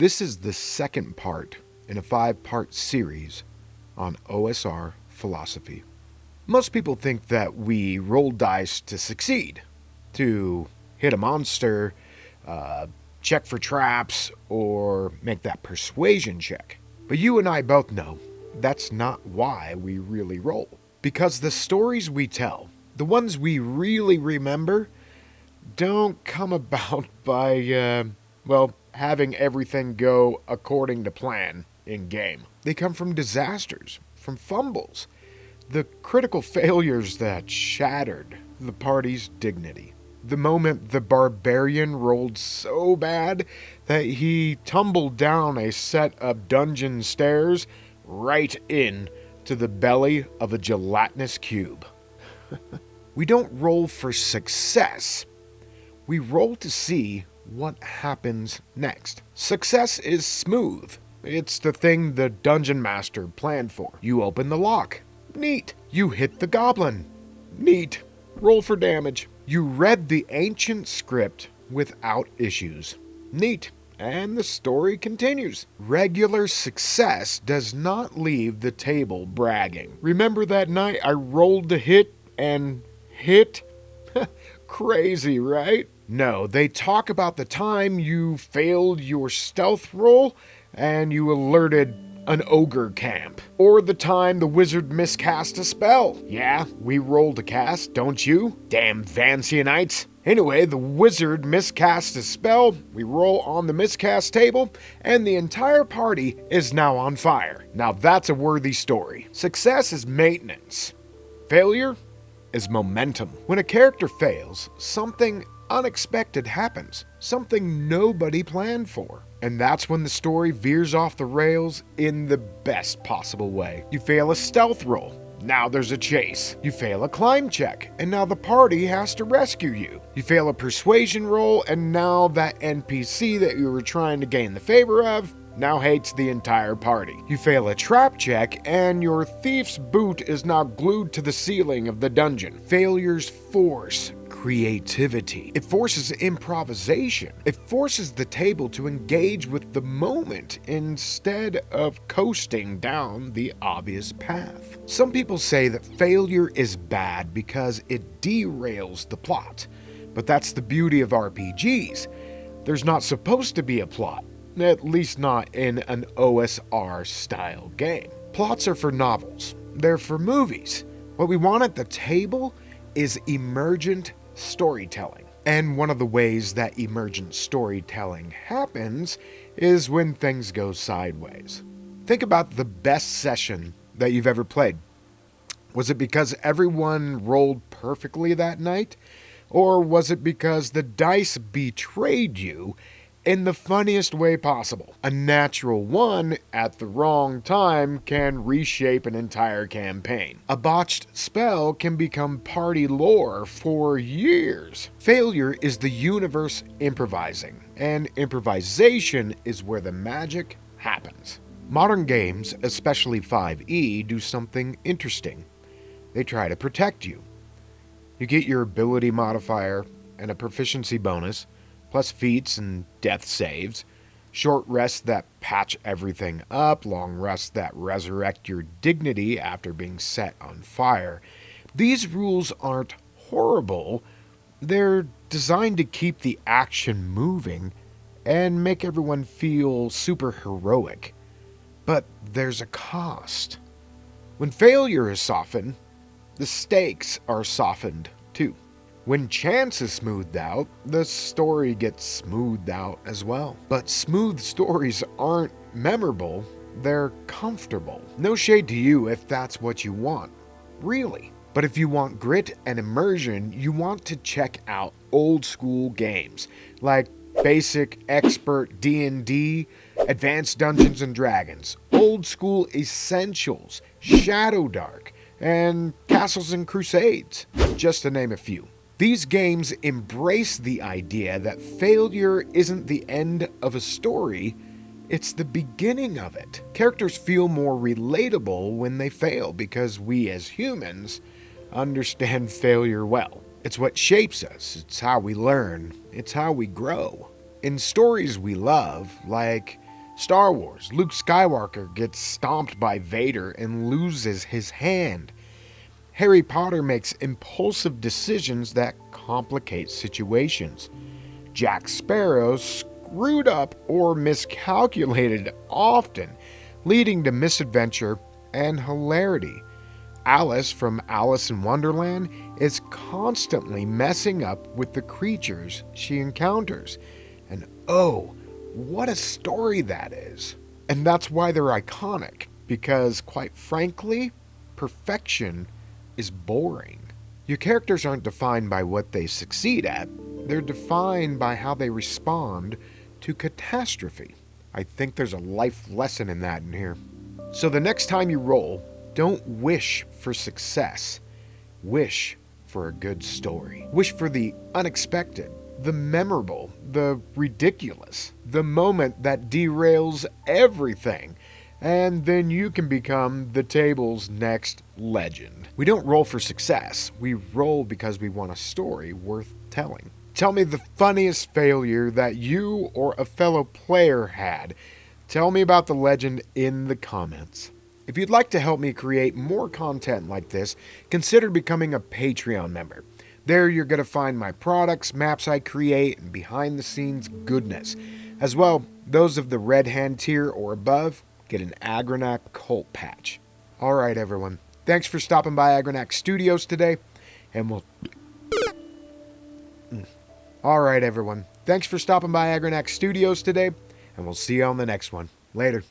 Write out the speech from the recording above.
This is the second part in a 5-part series on OSR Philosophy. Most people think that we roll dice to succeed, to hit a monster, check for traps, or make that persuasion check. But you and I both know that's not why we really roll. Because the stories we tell, the ones we really remember, don't come about by, having everything go according to plan in game. They come from disasters, from fumbles, the critical failures that shattered the party's dignity. The moment the barbarian rolled so bad that he tumbled down a set of dungeon stairs right in to the belly of a gelatinous cube. We don't roll for success. We roll to see what happens next. Success is smooth. It's the thing the dungeon master planned for. You open the lock. Neat. You hit the goblin. Neat. Roll for damage. You read the ancient script without issues. Neat. And the story continues. Regular success does not leave the table bragging. Remember that night I rolled to hit and hit? Crazy, right? No, they talk about the time you failed your stealth roll and you alerted an ogre camp. Or the time the wizard miscast a spell. Yeah, we roll to cast, don't you? Damn Vancianites. Anyway, the wizard miscast a spell, we roll on the miscast table, and the entire party is now on fire. Now that's a worthy story. Success is maintenance. Failure is momentum. When a character fails, something unexpected happens, something nobody planned for. And that's when the story veers off the rails in the best possible way. You fail a stealth roll, now there's a chase. You fail a climb check, and now the party has to rescue you. You fail a persuasion roll, and now that NPC that you were trying to gain the favor of now hates the entire party. You fail a trap check, and your thief's boot is now glued to the ceiling of the dungeon. Failures force creativity. It forces improvisation. It forces the table to engage with the moment instead of coasting down the obvious path. Some people say that failure is bad because it derails the plot. But that's the beauty of RPGs. There's not supposed to be a plot. At least not in an OSR style game. Plots are for novels. They're for movies. What we want at the table is emergent storytelling. And one of the ways that emergent storytelling happens is when things go sideways. Think about the best session that you've ever played. Was it because everyone rolled perfectly that night? Or was it because the dice betrayed you in the funniest way possible? A natural one at the wrong time can reshape an entire campaign. A botched spell can become party lore for years. Failure is the universe improvising, and improvisation is where the magic happens. Modern games, especially 5e, do something interesting. They try to protect you. You get your ability modifier and a proficiency bonus, plus feats and death saves, short rests that patch everything up, long rests that resurrect your dignity after being set on fire. These rules aren't horrible. They're designed to keep the action moving and make everyone feel super heroic. But there's a cost. When failure is softened, the stakes are softened too. When chance is smoothed out, the story gets smoothed out as well. But smooth stories aren't memorable, they're comfortable. No shade to you if that's what you want, really. But if you want grit and immersion, you want to check out old school games like basic expert D&D, Advanced Dungeons and Dragons, old school essentials, Shadow Dark, and Castles and Crusades, just to name a few. These games embrace the idea that failure isn't the end of a story, it's the beginning of it. Characters feel more relatable when they fail because we as humans understand failure well. It's what shapes us, it's how we learn, it's how we grow. In stories we love, like Star Wars, Luke Skywalker gets stomped by Vader and loses his hand. Harry Potter makes impulsive decisions that complicate situations. Jack Sparrow screwed up or miscalculated often, leading to misadventure and hilarity. Alice from Alice in Wonderland is constantly messing up with the creatures she encounters. And oh, what a story that is. And that's why they're iconic, because quite frankly, perfection is boring. Your characters aren't defined by what they succeed at, they're defined by how they respond to catastrophe. I think there's a life lesson in that in here. So the next time you roll, don't wish for success. Wish for a good story. Wish for the unexpected, the memorable, the ridiculous, the moment that derails everything. And then you can become the table's next legend. We don't roll for success. We roll because we want a story worth telling. Tell me the funniest failure that you or a fellow player had. Tell me about the legend in the comments. If you'd like to help me create more content like this, consider becoming a Patreon member. There you're going to find my products, maps I create, and behind the scenes goodness. As well, those of the red hand tier or above get an Agranak cult patch. Alright everyone, thanks for stopping by Agranak Studios today, and we'll... Alright everyone, thanks for stopping by Agranak Studios today, and we'll see you on the next one. Later.